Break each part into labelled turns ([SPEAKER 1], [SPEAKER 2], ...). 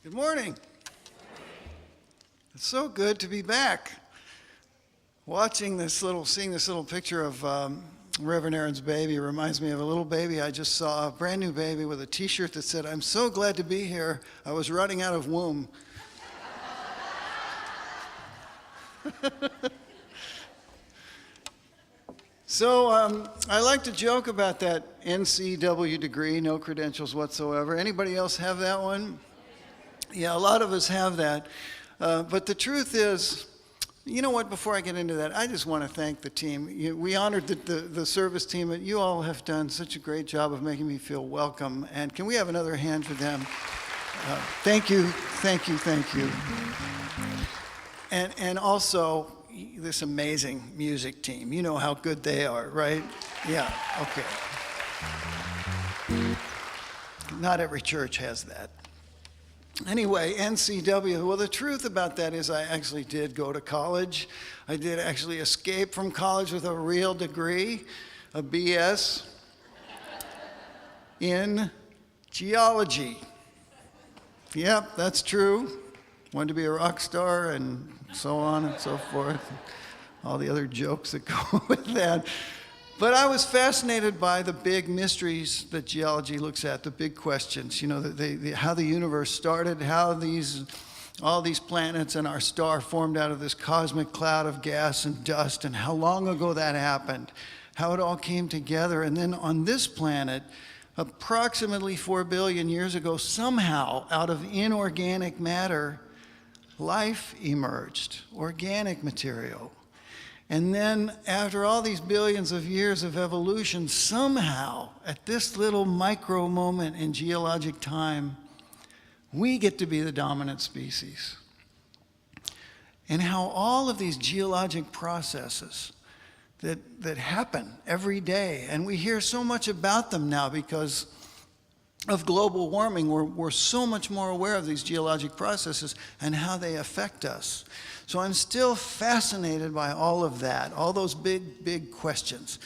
[SPEAKER 1] Good morning. It's so good to be back. Seeing this little picture of Reverend Erin's baby reminds me of a little baby I just saw, a brand new baby with a t-shirt that said, "I'm so glad to be here. I was running out of womb." So I like to joke about that NCW degree, no credentials whatsoever. Anybody else have that one? Yeah, a lot of us have that. But the truth is, you know what, before I get into that, I just want to thank the team. We honored the service team, but you all have done such a great job of making me feel welcome. And can we have another hand for them? Thank you, thank you, thank you. And also, this amazing music team. You know how good they are, right? Yeah, okay. Not every church has that. Anyway, NCW, well, the truth about that is I actually did go to college. I did actually escape from college with a real degree, a BS in geology. Yep, that's true. Wanted to be a rock star and so on and so forth. All the other jokes that go with that. But I was fascinated by the big mysteries that geology looks at, the big questions, you know, how the universe started, how all these planets and our star formed out of this cosmic cloud of gas and dust, and how long ago that happened, how it all came together. And then on this planet, approximately 4 billion years ago, somehow out of inorganic matter, life emerged, organic material. And then after all these billions of years of evolution, somehow at this little micro moment in geologic time, we get to be the dominant species. And how all of these geologic processes that happen every day, and we hear so much about them now because of global warming, we're so much more aware of these geologic processes and how they affect us. So I'm still fascinated by all of that, all those big, big questions.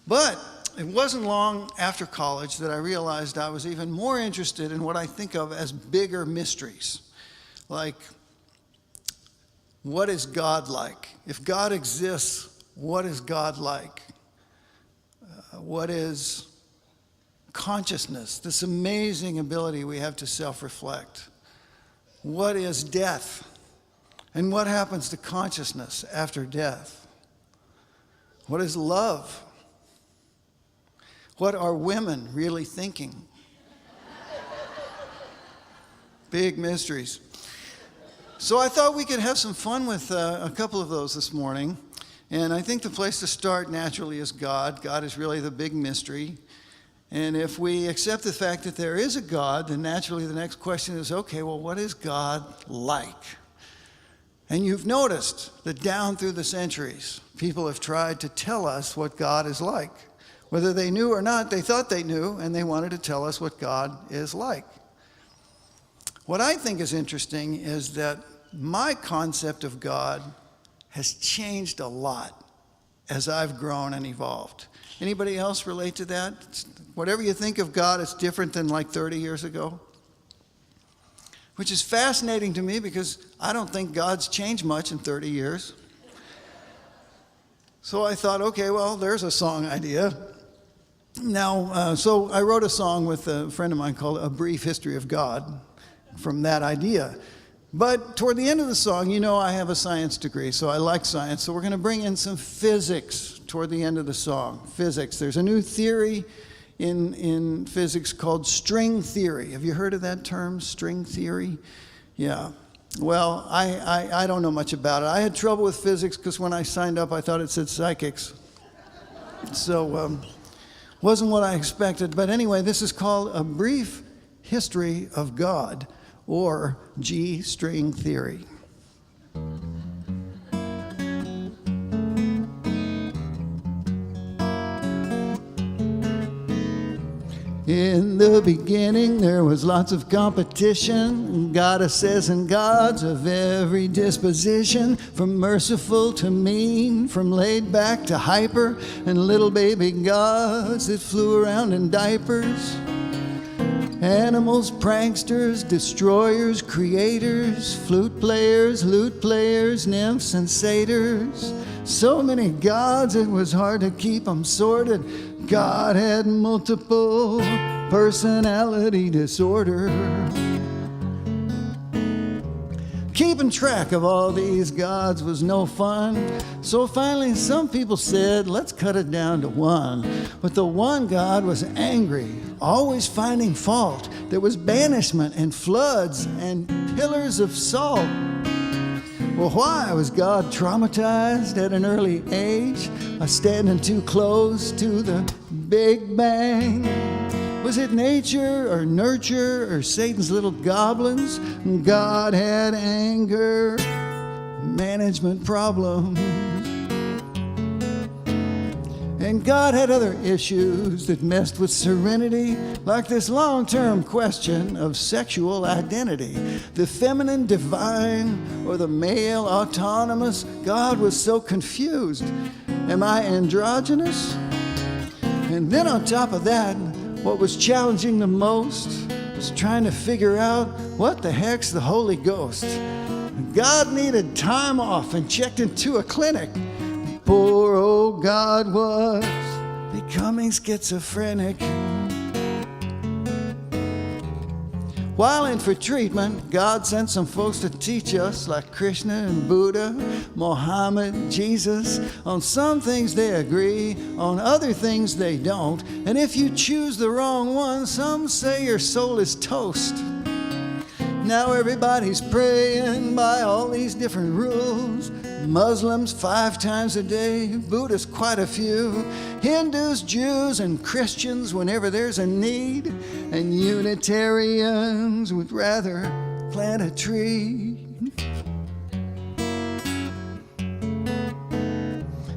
[SPEAKER 1] But it wasn't long after college that I realized I was even more interested in what I think of as bigger mysteries. Like, what is God like? If God exists, what is God like? What is consciousness, this amazing ability we have to self-reflect? What is death? And what happens to consciousness after death? What is love? What are women really thinking? Big mysteries. So I thought we could have some fun with a couple of those this morning. And I think the place to start naturally is God. God is really the big mystery. And if we accept the fact that there is a God, then naturally the next question is, okay, well, what is God like? And you've noticed that down through the centuries, people have tried to tell us what God is like. Whether they knew or not, they thought they knew, and they wanted to tell us what God is like. What I think is interesting is that my concept of God has changed a lot as I've grown and evolved. Anybody else relate to that? Whatever you think of God, it's different than like 30 years ago. Which is fascinating to me because I don't think God's changed much in 30 years. So I thought, okay, well, there's a song idea. Now, so I wrote a song with a friend of mine called A Brief History of God from that idea. But toward the end of the song, you know I have a science degree, so I like science. So we're going to bring in some physics toward the end of the song. Physics. There's a new theory in physics called string theory. Have you heard of that term, string theory? Yeah. Well, I don't know much about it. I had trouble with physics because when I signed up, I thought it said psychics. So wasn't what I expected. But anyway, this is called A Brief History of God, or G-string theory. In the beginning there was lots of competition, goddesses and gods of every disposition, from merciful to mean, from laid back to hyper, and little baby gods that flew around in diapers. Animals, pranksters, destroyers, creators, flute players, lute players, nymphs and satyrs. So many gods it was hard to keep them sorted. God had multiple personality disorder. Keeping track of all these gods was no fun. So finally some people said, let's cut it down to one. But the one God was angry, always finding fault. There was banishment and floods and pillars of salt. Well, why was God traumatized at an early age by standing too close to the Big Bang? Was it nature or nurture or Satan's little goblins? God had anger, management problems. And God had other issues that messed with serenity, like this long-term question of sexual identity. The feminine divine or the male autonomous? God was so confused. Am I androgynous? And then on top of that, what was challenging the most was trying to figure out what the heck's the Holy Ghost. God needed time off and checked into a clinic. Poor old God was becoming schizophrenic. While in for treatment, God sent some folks to teach us, like Krishna and Buddha, Mohammed, Jesus. On some things they agree, on other things they don't. And if you choose the wrong one, some say your soul is toast. Now everybody's praying by all these different rules. Muslims 5 times a day, Buddhists quite a few, Hindus, Jews, and Christians whenever there's a need, and Unitarians would rather plant a tree.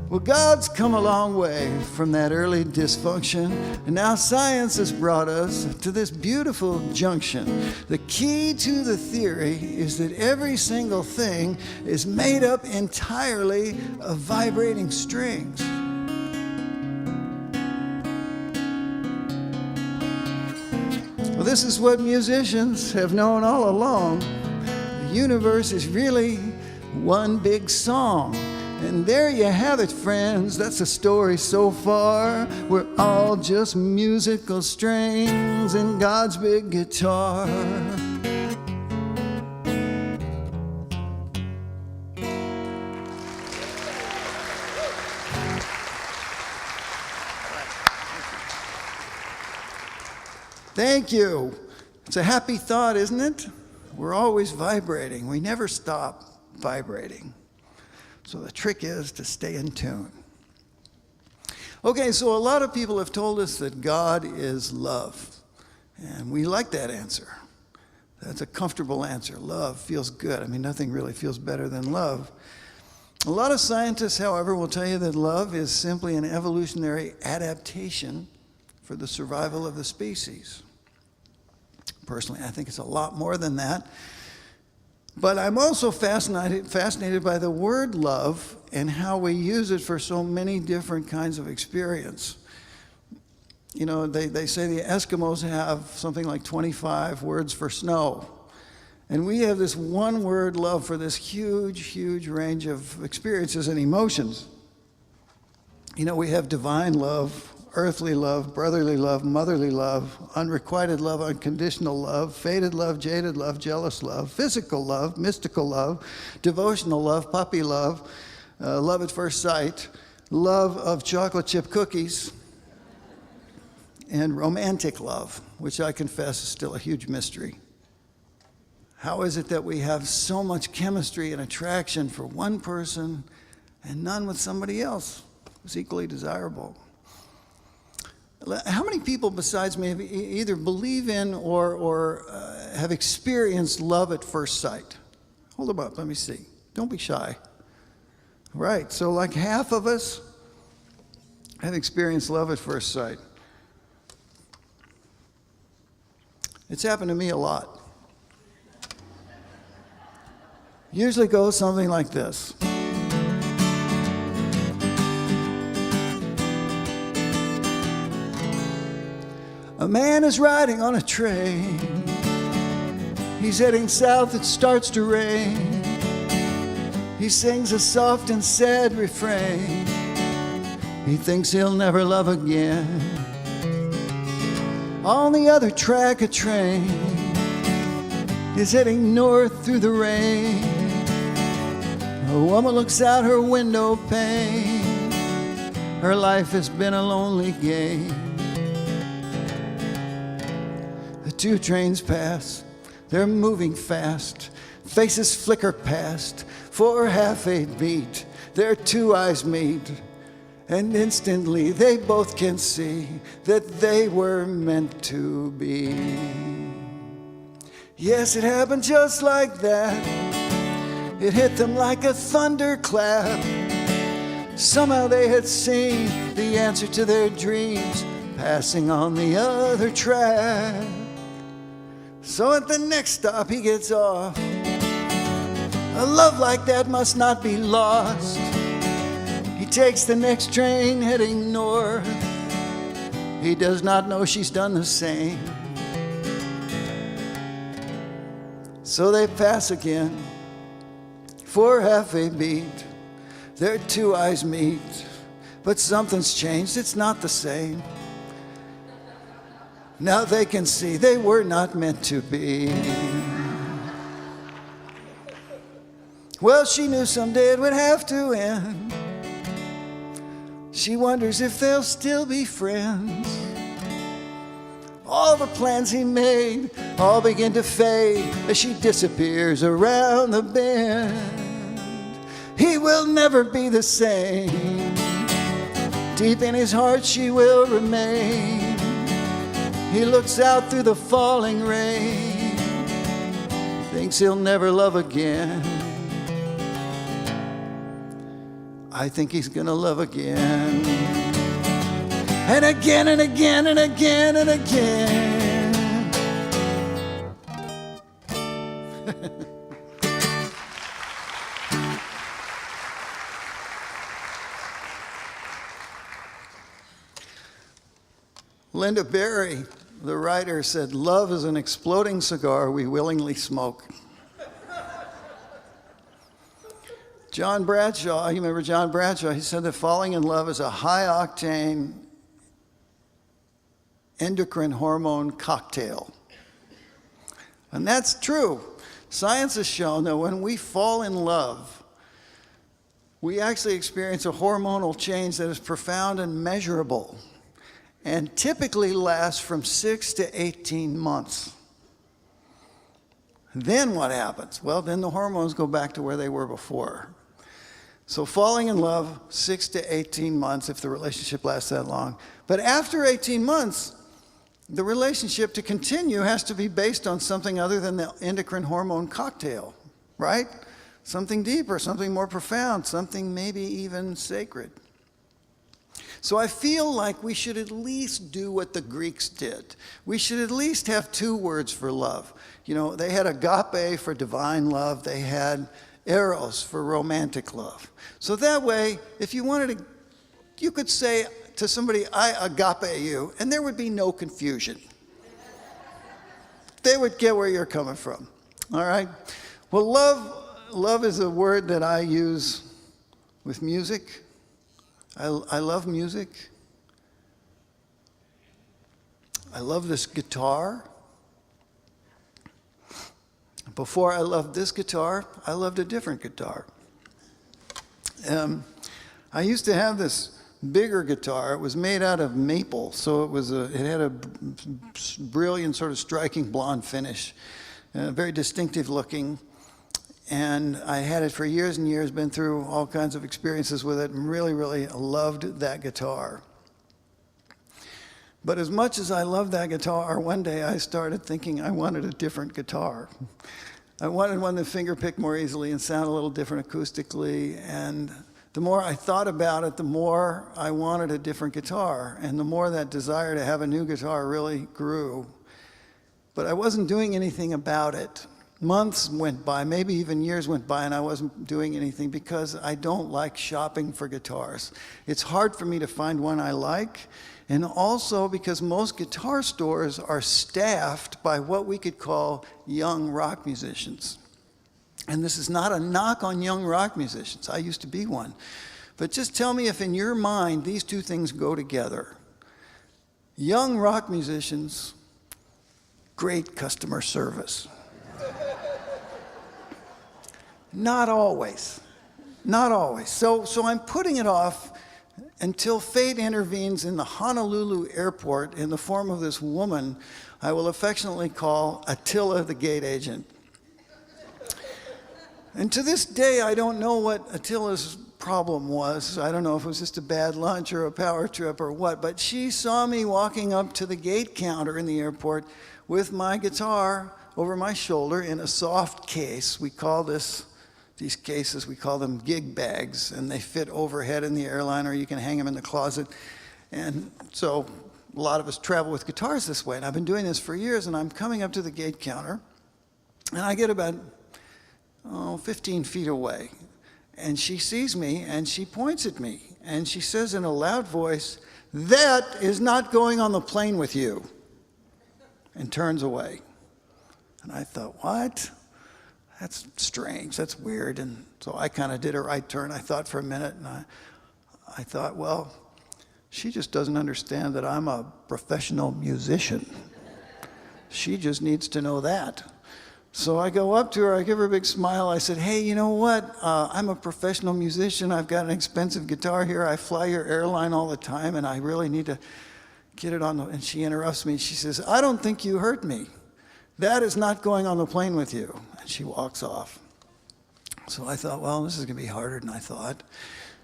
[SPEAKER 1] Well, God's come a long way from that early dysfunction, and now science has brought us to this beautiful junction. The key to the theory is that every single thing is made up entirely of vibrating strings. Well, this is what musicians have known all along. The universe is really one big song. And there you have it, friends. That's the story so far. We're all just musical strings in God's big guitar. Thank you. It's a happy thought, isn't it? We're always vibrating. We never stop vibrating. So the trick is to stay in tune. Okay, so a lot of people have told us that God is love. And we like that answer. That's a comfortable answer. Love feels good. I mean, nothing really feels better than love. A lot of scientists, however, will tell you that love is simply an evolutionary adaptation for the survival of the species. Personally, I think it's a lot more than that. But I'm also fascinated by the word love and how we use it for so many different kinds of experience. You know, they say the Eskimos have something like 25 words for snow. And we have this one word love for this huge, huge range of experiences and emotions. You know, we have divine love, earthly love, brotherly love, motherly love, unrequited love, unconditional love, fated love, jaded love, jealous love, physical love, mystical love, devotional love, puppy love, love at first sight, love of chocolate chip cookies, and romantic love, which I confess is still a huge mystery. How is it that we have so much chemistry and attraction for one person and none with somebody else who's equally desirable? How many people besides me have either believe in or have experienced love at first sight? Hold them up, let me see. Don't be shy. Right, so like half of us have experienced love at first sight. It's happened to me a lot. Usually goes something like this. A man is riding on a train. He's heading south, it starts to rain. He sings a soft and sad refrain. He thinks he'll never love again. On the other track, a train is heading north through the rain. A woman looks out her window pane. Her life has been a lonely game. The two trains pass, they're moving fast. Faces flicker past. For half a beat, their two eyes meet. And instantly they both can see that they were meant to be. Yes, it happened just like that. It hit them like a thunderclap. Somehow they had seen the answer to their dreams passing on the other track. So at the next stop he gets off. A love like that must not be lost. He takes the next train heading north. He does not know she's done the same. So they pass again. For half a beat, their two eyes meet. But something's changed, it's not the same. Now they can see they were not meant to be. Well, she knew someday it would have to end. She wonders if they'll still be friends. All the plans he made all begin to fade as she disappears around the bend. He will never be the same. Deep in his heart she will remain. He looks out through the falling rain. Thinks he'll never love again. I think he's gonna love again. And again and again and again and again. Linda Berry, the writer, said, "Love is an exploding cigar we willingly smoke." John Bradshaw, you remember John Bradshaw, he said that falling in love is a high-octane endocrine hormone cocktail. And that's true. Science has shown that when we fall in love, we actually experience a hormonal change that is profound and measurable, and typically lasts from 6 to 18 months. Then what happens? Well, then the hormones go back to where they were before. So falling in love, 6 to 18 months if the relationship lasts that long. But after 18 months, the relationship to continue has to be based on something other than the endocrine hormone cocktail, right? Something deeper, something more profound, something maybe even sacred. So I feel like we should at least do what the Greeks did. We should at least have two words for love. You know, they had agape for divine love. They had eros for romantic love. So that way, if you wanted to, you could say to somebody, "I agape you," and there would be no confusion. They would get where you're coming from. All right? Well, love is a word that I use with music. I love music. I love this guitar. Before I loved this guitar, I loved a different guitar. I used to have this bigger guitar. It was made out of maple, so it had a brilliant, sort of striking blonde finish, very distinctive looking. And I had it for years and years, been through all kinds of experiences with it, and really, really loved that guitar. But as much as I loved that guitar, one day I started thinking I wanted a different guitar. I wanted one that fingerpicked more easily and sounded a little different acoustically. And the more I thought about it, the more I wanted a different guitar. And the more that desire to have a new guitar really grew. But I wasn't doing anything about it. Months went by, maybe even years went by, and I wasn't doing anything because I don't like shopping for guitars. It's hard for me to find one I like, And also because most guitar stores are staffed by what we could call young rock musicians. And this is not a knock on young rock musicians. I used to be one. But just tell me if in your mind these two things go together. Young rock musicians, great customer service. Not always. Not always. So I'm putting it off until fate intervenes in the Honolulu airport in the form of this woman I will affectionately call Attila the gate agent. And to this day, I don't know what Attila's problem was. I don't know if it was just a bad lunch or a power trip or what, but she saw me walking up to the gate counter in the airport with my guitar over my shoulder in a soft case. We call these cases, we call them gig bags, and they fit overhead in the airline, or you can hang them in the closet. And so a lot of us travel with guitars this way, and I've been doing this for years, and I'm coming up to the gate counter, and I get about 15 feet away. And she sees me, and she points at me, and she says in a loud voice, "That is not going on the plane with you," and turns away. And I thought, what? That's strange, that's weird. And so I kind of did a right turn. I thought for a minute, and I thought, well, she just doesn't understand that I'm a professional musician. She just needs to know that. So I go up to her, I give her a big smile. I said, "Hey, you know what? I'm a professional musician. I've got an expensive guitar here. I fly your airline all the time, and I really need to get it on the..." And she interrupts me. She says, "I don't think you heard me. That is not going on the plane with you." And she walks off. So I thought, well, this is going to be harder than I thought.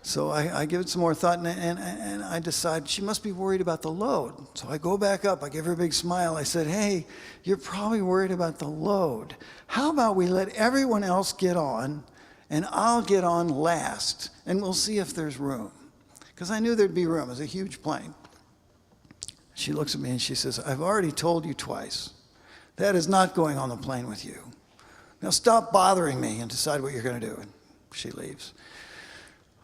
[SPEAKER 1] So I give it some more thought, and I decide she must be worried about the load. So I go back up. I give her a big smile. I said, "Hey, you're probably worried about the load. How about we let everyone else get on, and I'll get on last, and we'll see if there's room." Because I knew there'd be room. It was a huge plane. She looks at me, and she says, "I've already told you twice. That is not going on the plane with you. Now stop bothering me and decide what you're going to do." And she leaves.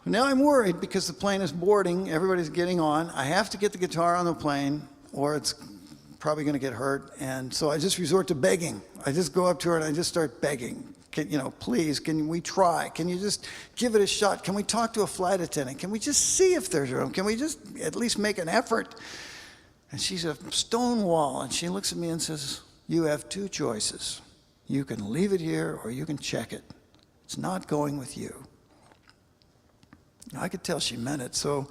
[SPEAKER 1] Now I'm worried because the plane is boarding, everybody's getting on. I have to get the guitar on the plane or it's probably going to get hurt. And so I just resort to begging. I just go up to her and I just start begging. Please, can we try? Can you just give it a shot? Can we talk to a flight attendant? Can we just see if there's room? Can we just at least make an effort? And she's a stone wall, and she looks at me and says, "You have two choices. You can leave it here or you can check it. It's not going with you." I could tell she meant it, so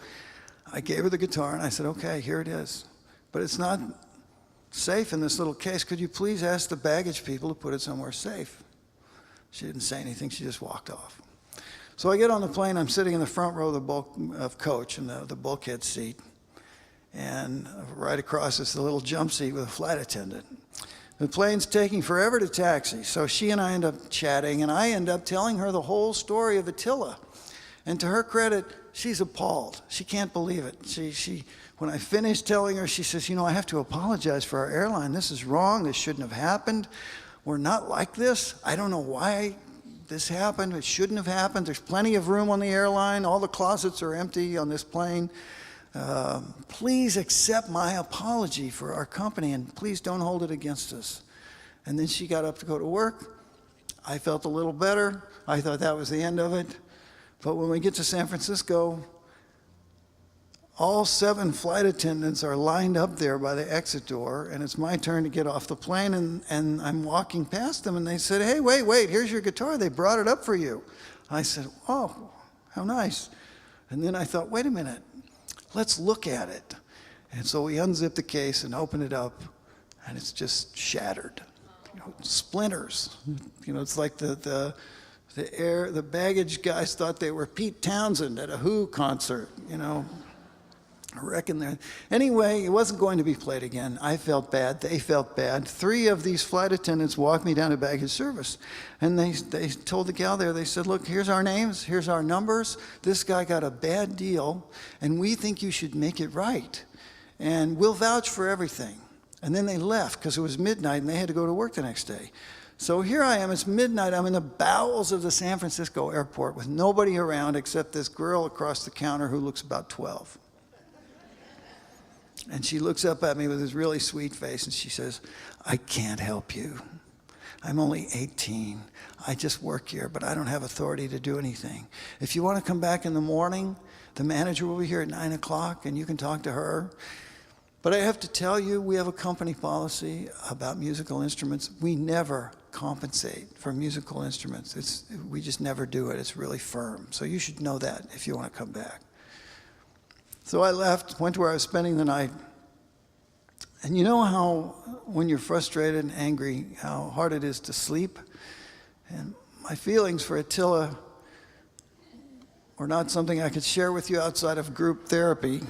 [SPEAKER 1] I gave her the guitar and I said, "Okay, here it is. But it's not safe in this little case. Could you please ask the baggage people to put it somewhere safe?" She didn't say anything, she just walked off. So I get on the plane, I'm sitting in the front row of coach in the bulkhead seat, and right across is the little jump seat with a flight attendant. The plane's taking forever to taxi, so she and I end up chatting, and I end up telling her the whole story of Attila. And to her credit, she's appalled. She can't believe it. When I finished telling her, she says, "I have to apologize for our airline. This is wrong. This shouldn't have happened. We're not like this. I don't know why this happened. It shouldn't have happened. There's plenty of room on the airline. All the closets are empty on this plane. Please accept my apology for our company, and please don't hold it against us." And then she got up to go to work. I felt a little better. I thought that was the end of it. But when we get to San Francisco, all 7 flight attendants are lined up there by the exit door, and it's my turn to get off the plane, and I'm walking past them, and they said, "Hey, wait, here's your guitar. They brought it up for you." I said, "Oh, how nice." And then I thought, wait a minute, let's look at it. And so we unzipped the case and opened it up, and it's just shattered. Splinters. It's like the baggage guys thought they were Pete Townsend at a Who concert, I reckon there. Anyway, it wasn't going to be played again. I felt bad. They felt bad. 3 of these flight attendants walked me down to baggage service, and they told the gal there, they said, "Look, here's our names, here's our numbers. This guy got a bad deal, and we think you should make it right, and we'll vouch for everything." And then they left because it was midnight, and they had to go to work the next day. So here I am, it's midnight, I'm in the bowels of the San Francisco airport with nobody around except this girl across the counter who looks about 12. And she looks up at me with this really sweet face and she says, I can't help you. I'm only 18. I just work here, but I don't have authority to do anything. If you want to come back in the morning, the manager will be here at 9 o'clock and you can talk to her. But I have to tell you, we have a company policy about musical instruments. We never compensate for musical instruments. We just never do it. It's really firm. So you should know that if you want to come back. So I left, went to where I was spending the night. And you know how when you're frustrated and angry, how hard it is to sleep? And my feelings for Attila were not something I could share with you outside of group therapy.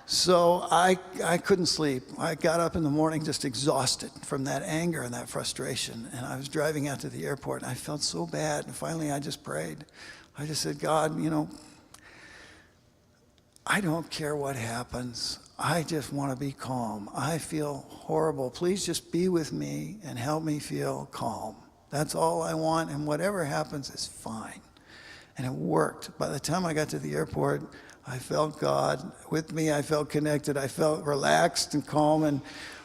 [SPEAKER 1] So I couldn't sleep. I got up in the morning just exhausted from that anger and that frustration. And I was driving out to the airport and I felt so bad. And finally I just prayed. I just said, God, I don't care what happens. I just want to be calm. I feel horrible. Please just be with me and help me feel calm. That's all I want, and whatever happens is fine. And it worked. By the time I got to the airport, I felt God with me. I felt connected. I felt relaxed and calm, and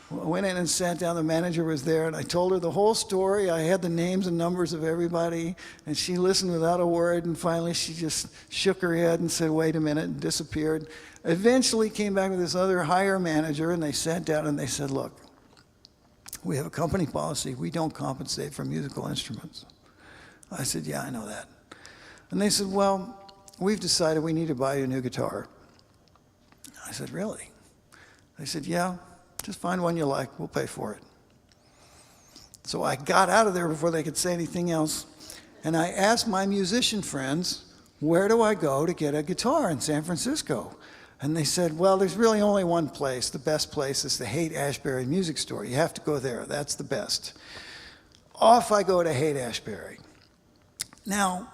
[SPEAKER 1] went in and sat down. The manager was there, and I told her the whole story. I had the names and numbers of everybody, and she listened without a word, and finally she just shook her head and said, wait a minute, and disappeared. Eventually came back with this other higher manager, and they sat down and they said, look, we have a company policy. We don't compensate for musical instruments. I said, yeah, I know that. And they said, well, we've decided we need to buy you a new guitar. I said, really? They said, yeah, just find one you like. We'll pay for it. So I got out of there before they could say anything else. And I asked my musician friends, where do I go to get a guitar in San Francisco? And they said, well, there's really only one place. The best place is the Haight-Ashbury Music Store. You have to go there. That's the best. Off I go to Haight-Ashbury. Now,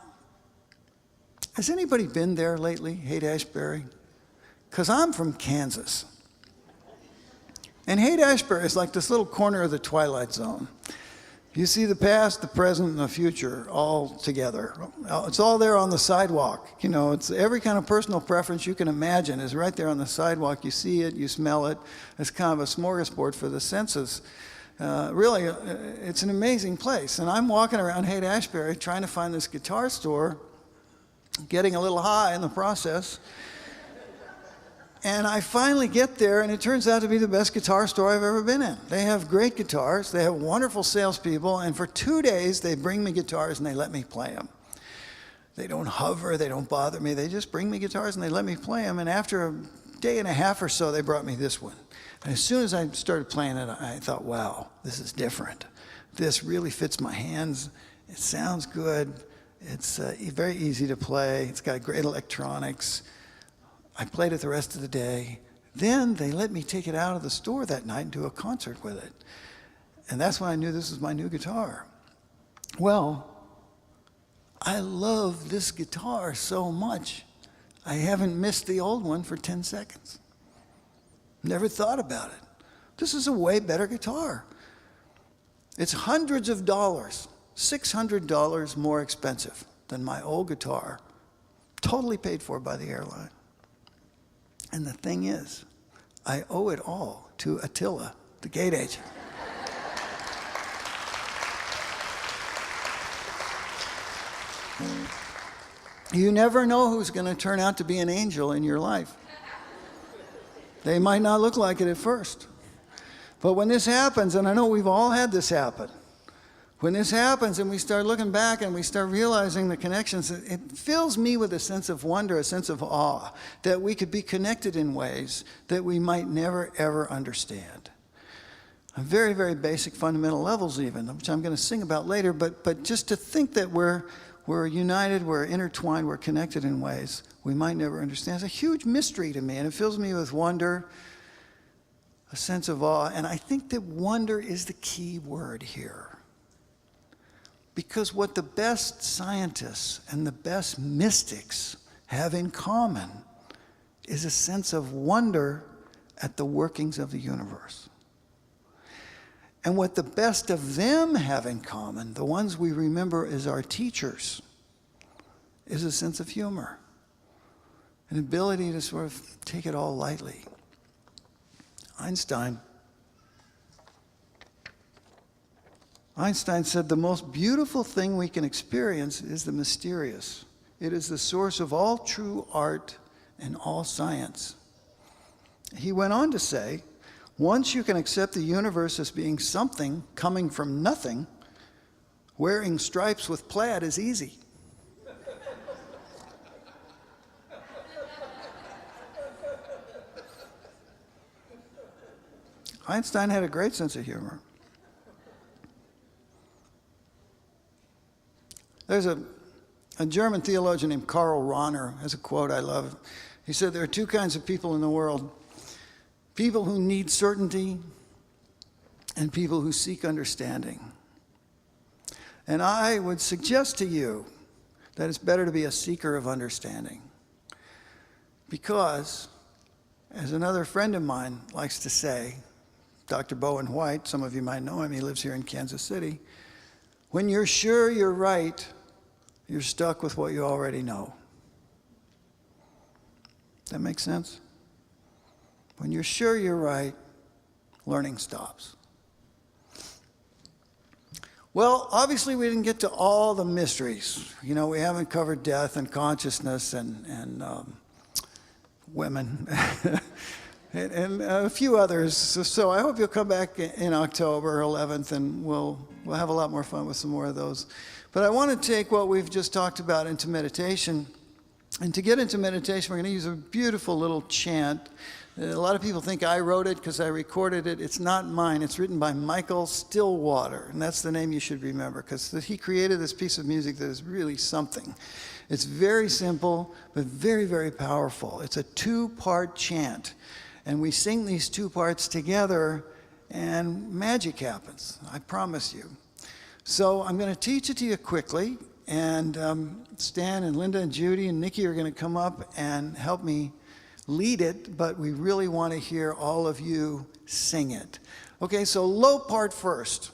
[SPEAKER 1] has anybody been there lately, Haight-Ashbury? Because I'm from Kansas. And Haight-Ashbury is like this little corner of the Twilight Zone. You see the past, the present, and the future all together. It's all there on the sidewalk. It's every kind of personal preference you can imagine is right there on the sidewalk. You see it, you smell it. It's kind of a smorgasbord for the senses. Really, it's an amazing place. And I'm walking around Haight-Ashbury trying to find this guitar store, getting a little high in the process. And I finally get there, and it turns out to be the best guitar store I've ever been in. They have great guitars. They have wonderful salespeople. And for 2 days, they bring me guitars, and they let me play them. They don't hover. They don't bother me. They just bring me guitars, and they let me play them. And after a day and a half or so, they brought me this one. And as soon as I started playing it, I thought, wow, this is different. This really fits my hands. It sounds good. It's very easy to play. It's got great electronics. I played it the rest of the day. Then they let me take it out of the store that night and do a concert with it. And that's when I knew this was my new guitar. Well, I love this guitar so much, I haven't missed the old one for 10 seconds. Never thought about it. This is a way better guitar. It's hundreds of dollars, $600 more expensive than my old guitar, totally paid for by the airline. And the thing is, I owe it all to Attila, the gate agent. You never know who's going to turn out to be an angel in your life. They might not look like it at first. But when this happens, and I know we've all had this happen, when this happens and we start looking back and we start realizing the connections, it fills me with a sense of wonder, a sense of awe, that we could be connected in ways that we might never, ever understand. On very, very basic fundamental levels even, which I'm going to sing about later, but just to think that we're united, we're intertwined, we're connected in ways we might never understand. It's a huge mystery to me, and it fills me with wonder, a sense of awe, and I think that wonder is the key word here. Because what the best scientists and the best mystics have in common is a sense of wonder at the workings of the universe. And what the best of them have in common, the ones we remember as our teachers, is a sense of humor. an ability to sort of take it all lightly. Einstein said the most beautiful thing we can experience is the mysterious. It is the source of all true art and all science. He went on to say, once you can accept the universe as being something coming from nothing, wearing stripes with plaid is easy. Einstein had a great sense of humor. There's a German theologian named Karl Rahner has a quote I love. He said, there are two kinds of people in the world: people who need certainty and people who seek understanding. And I would suggest to you that it's better to be a seeker of understanding. Because, as another friend of mine likes to say, Dr. Bowen White, some of you might know him, he lives here in Kansas City, when you're sure you're right, you're stuck with what you already know. That makes sense? When you're sure you're right, learning stops. Well, obviously we didn't get to all the mysteries. You know, we haven't covered death and consciousness and women and a few others. So I hope you'll come back in October 11th and we'll have a lot more fun with some more of those. But I want to take what we've just talked about into meditation. And to get into meditation, we're going to use a beautiful little chant. A lot of people think I wrote it because I recorded it. It's not mine. It's written by Michael Stillwater. And that's the name you should remember, because he created this piece of music that is really something. It's very simple, but very, very powerful. It's a two-part chant. And we sing these two parts together, and magic happens. I promise you. So I'm going to teach it to you quickly. And Stan and Linda and Judy and Nikki are going to come up and help me lead it, but we really want to hear all of you sing it. Okay, so low part first.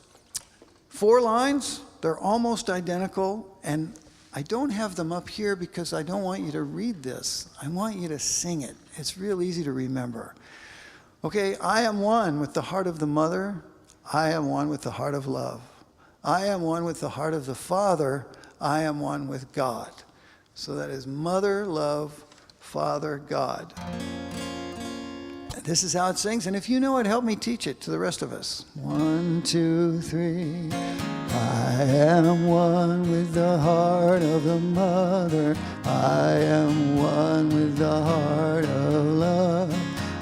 [SPEAKER 1] 4 lines, they're almost identical, and I don't have them up here because I don't want you to read this. I want you to sing it. It's real easy to remember. Okay, I am one with the heart of the mother. I am one with the heart of love. I am one with the heart of the Father. I am one with God. So that is mother, love, Father, God. This is how it sings, and if you know it, help me teach it to the rest of us. 1, 2, 3. I am one with the heart of the mother. I am one with the heart of love.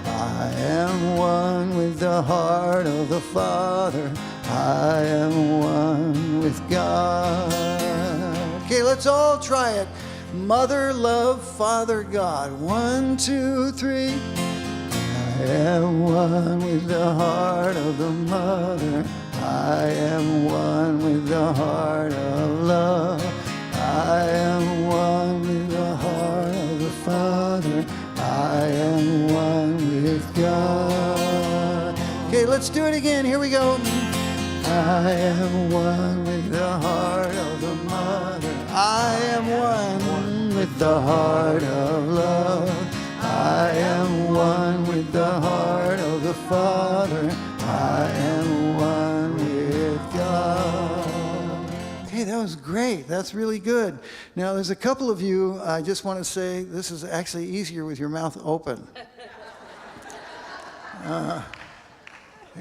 [SPEAKER 1] I am one with the heart of the Father. I am one with God. Okay, let's all try it. Mother, love, Father, God. 1, 2, 3. I am one with the heart of the mother. I am one with the heart of love. I am one with the heart of the Father. I am one with God. Okay, let's do it again. Here we go. I am one with the heart of the mother. I am one with the heart of love. I am one with the heart of the Father. I am one with God. Okay, that was great. That's really good. Now, there's a couple of you, I just want to say, this is actually easier with your mouth open.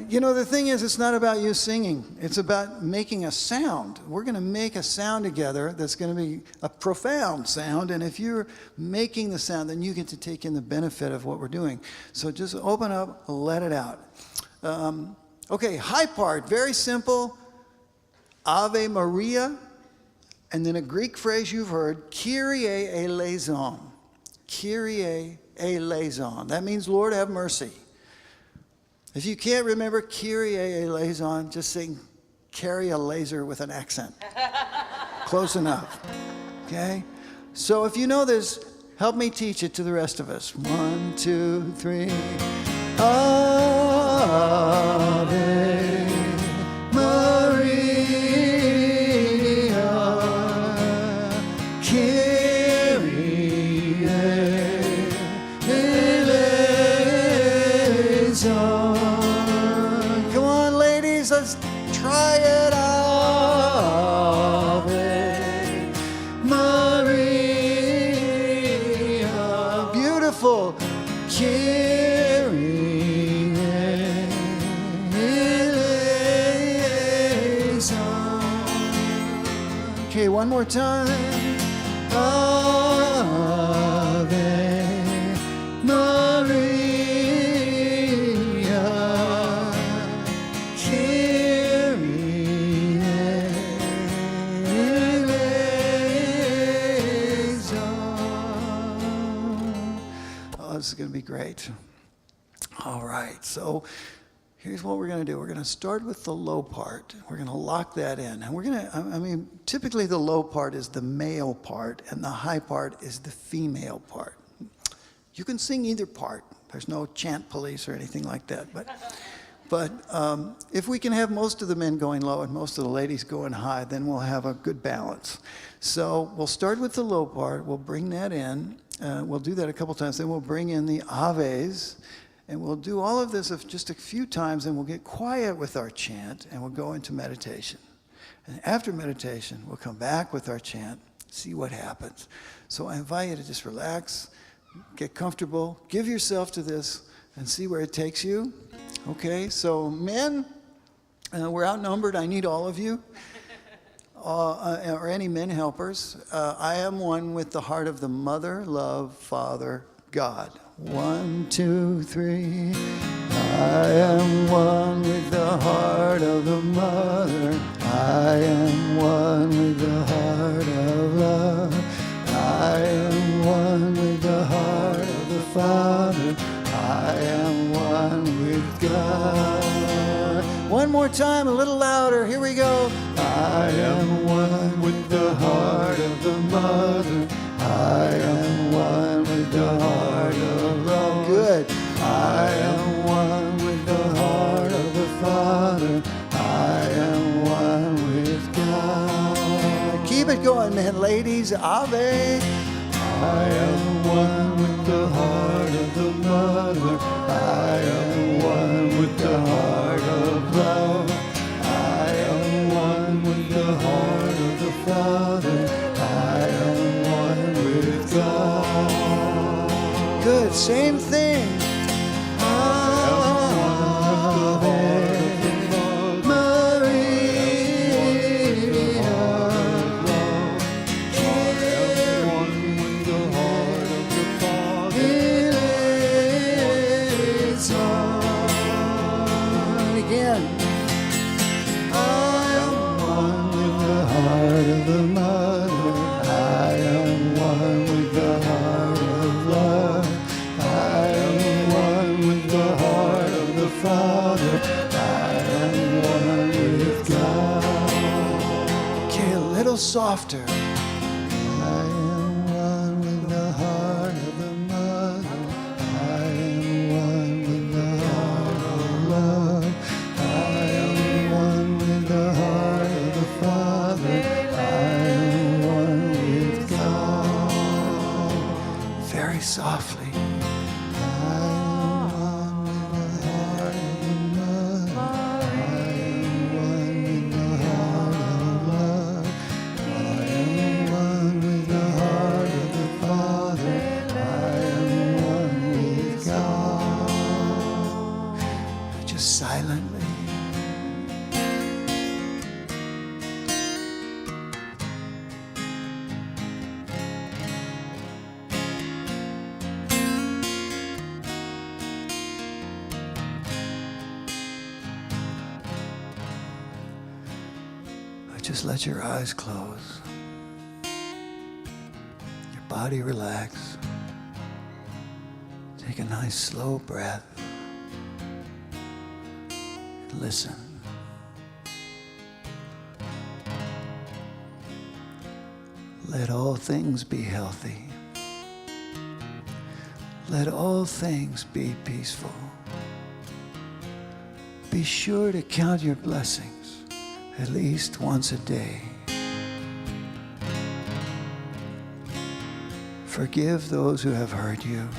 [SPEAKER 1] You know, the thing is, it's not about you singing. It's about making a sound. We're going to make a sound together that's going to be a profound sound. And if you're making the sound, then you get to take in the benefit of what we're doing. So just open up, let it out. Okay, high part, very simple. Ave Maria. And then a Greek phrase you've heard, Kyrie eleison. Kyrie eleison. That means, Lord, have mercy. If you can't remember Kyrie eleison, just sing carry a laser with an accent. Close enough. Okay? So if you know this, help me teach it to the rest of us. 1, 2, 3. Ave Maria, Kyrie Let's try it. Ave Maria. Beautiful. Kyrie eleison. Okay, one more time. Ave Maria, Kyrie eleison. Oh, this is going to be great. All right, so here's what we're going to do. We're going to start with the low part. We're going to lock that in. And we're going to, I mean, typically the low part is the male part, and the high part is the female part. You can sing either part. There's no chant police or anything like that. But if we can have most of the men going low and most of the ladies going high, then we'll have a good balance. So we'll start with the low part. We'll bring that in. We'll do that a couple times. Then we'll bring in the Aves. And we'll do all of this just a few times, and we'll get quiet with our chant, and we'll go into meditation. And after meditation, we'll come back with our chant, see what happens. So I invite you to just relax, get comfortable, give yourself to this, and see where it takes you. Okay, so men, we're outnumbered. I need all of you, or any men helpers. I am one with the heart of the Mother, Love, Father, God. 1, 2, 3. I am one with the heart of the Mother. I am one with the heart of love. I am one with the heart of the Father. I am one with God. One more time, a little louder. Here we go. I am one with the heart of the Mother. I am one with the heart of love. Good. I am one with the heart of the Father. I am one with God. Keep it going, man. Ladies, Ave. I am one with the heart of the Mother. I am one with the heart of love. I am one with the heart of the Father. I am one with God. Good, same thing. Softer. I am one with the heart of the Mother. I am one with the heart of love. I am one with the heart of the Father. I am one with God. Very softly. Silently. Just let your eyes close. Your body relax. Take a nice slow breath. Listen. Let all things be healthy. Let all things be peaceful. Be sure to count your blessings at least once a day. Forgive those who have hurt you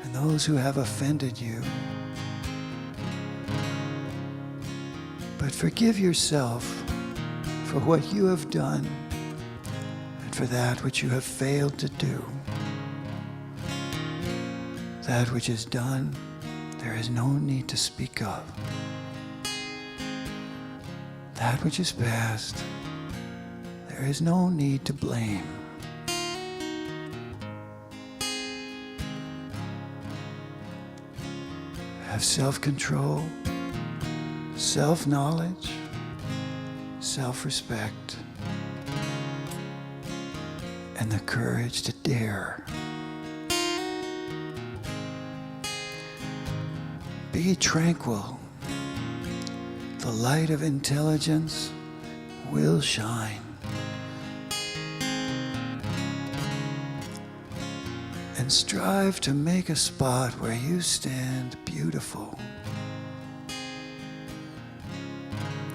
[SPEAKER 1] and those who have offended you. But forgive yourself for what you have done and for that which you have failed to do. That which is done, there is no need to speak of. That which is past, there is no need to blame. Have self-control, self-knowledge, self-respect, and the courage to dare. Be tranquil. The light of intelligence will shine. And strive to make a spot where you stand beautiful.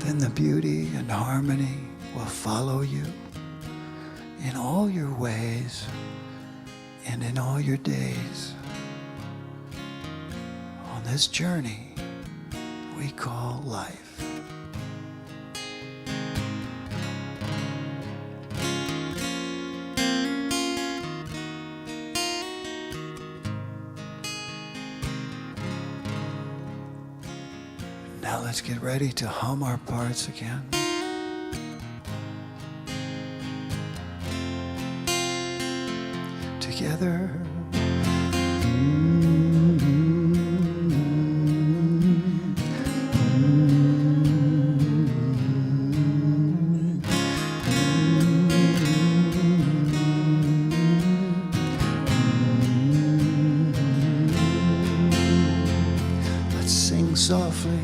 [SPEAKER 1] Then the beauty and harmony will follow you in all your ways and in all your days. On this journey we call life. Now let's get ready to hum our parts again. Together. Let's sing softly.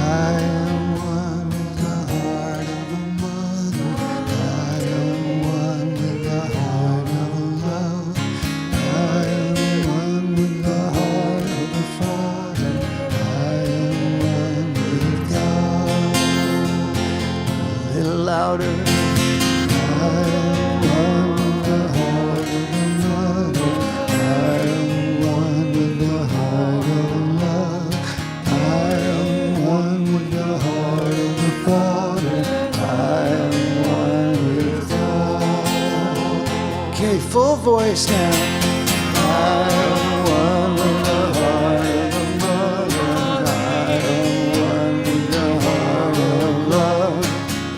[SPEAKER 1] I am one with the heart of a mother. I am one with the heart of a love. I am one with the heart of a father. I am one with God. A little louder. I am one with the heart of a mother. I am one with the heart of a love. I am one with the heart of the Father. I am one with God. Okay, full voice now. I am one with the heart of the mother. I am one with the heart of love.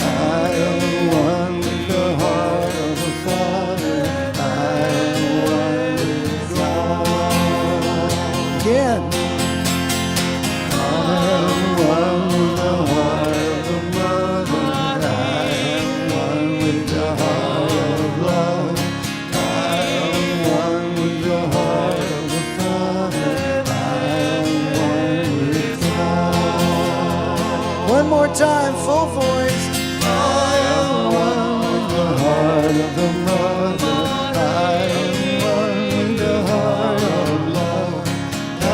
[SPEAKER 1] I am one with the heart of the Father. I am one with God. Again. One more time, full voice. I am one with the heart of the mother. I am one with the heart of love. I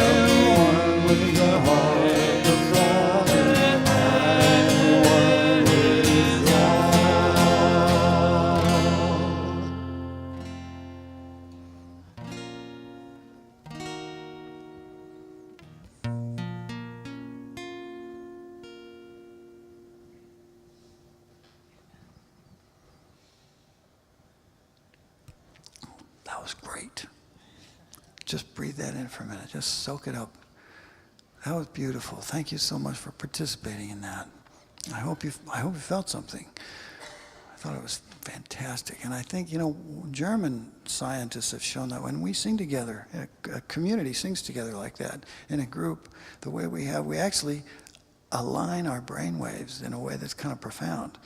[SPEAKER 1] am one with the heart of the Father. I am one with That was great. Just breathe that in for a minute. Just soak it up. That was beautiful. Thank you so much for participating in that. I hope you felt something. I thought it was fantastic. And I think, German scientists have shown that when we sing together, a community sings together like that, in a group, the way we actually align our brain waves in a way that's kind of profound,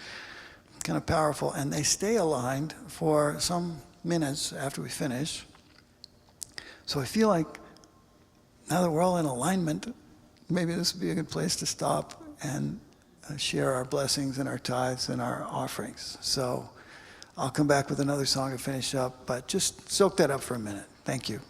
[SPEAKER 1] kind of powerful, and they stay aligned for some minutes after we finish. So I feel like now that we're all in alignment, maybe this would be a good place to stop and share our blessings and our tithes and our offerings. So I'll come back with another song to finish up, but just soak that up for a minute. Thank you.